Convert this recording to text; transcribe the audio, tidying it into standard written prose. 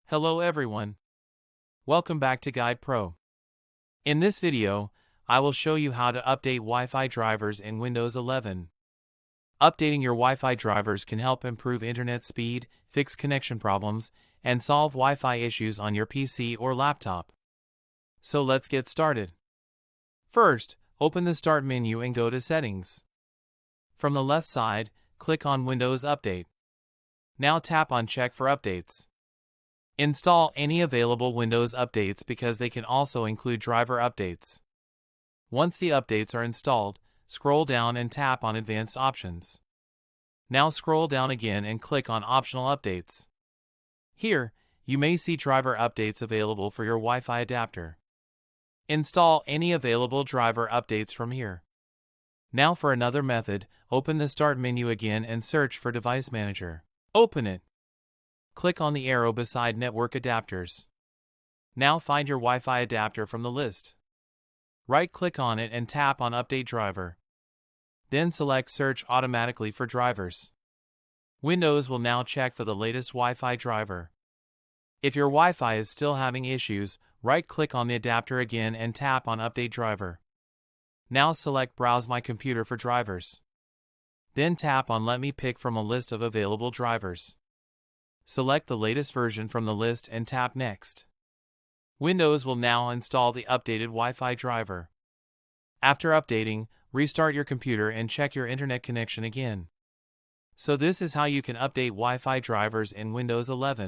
Hello everyone. Welcome back to Guide Pro. In this video, I will show you how to update Wi-Fi drivers in Windows 11. Updating your Wi-Fi drivers can help improve internet speed, fix connection problems, and solve Wi-Fi issues on your PC or laptop. So let's get started. First, open the Start menu and go to Settings. From the left side, click on Windows Update. Now tap on Check for Updates. Install any available Windows updates because they can also include driver updates. Once the updates are installed, scroll down and tap on Advanced Options. Now scroll down again and click on Optional Updates. Here, you may see driver updates available for your Wi-Fi adapter. Install any available driver updates from here. Now for another method, open the Start menu again and search for Device Manager. Open it. Click on the arrow beside Network Adapters. Now find your Wi-Fi adapter from the list. Right-click on it and tap on Update Driver. Then select Search automatically for drivers. Windows will now check for the latest Wi-Fi driver. If your Wi-Fi is still having issues, right-click on the adapter again and tap on Update Driver. Now select Browse My Computer for drivers. Then tap on Let me pick from a list of available drivers. Select the latest version from the list and tap Next. Windows will now install the updated Wi-Fi driver. After updating, restart your computer and check your internet connection again. So this is how you can update Wi-Fi drivers in Windows 11.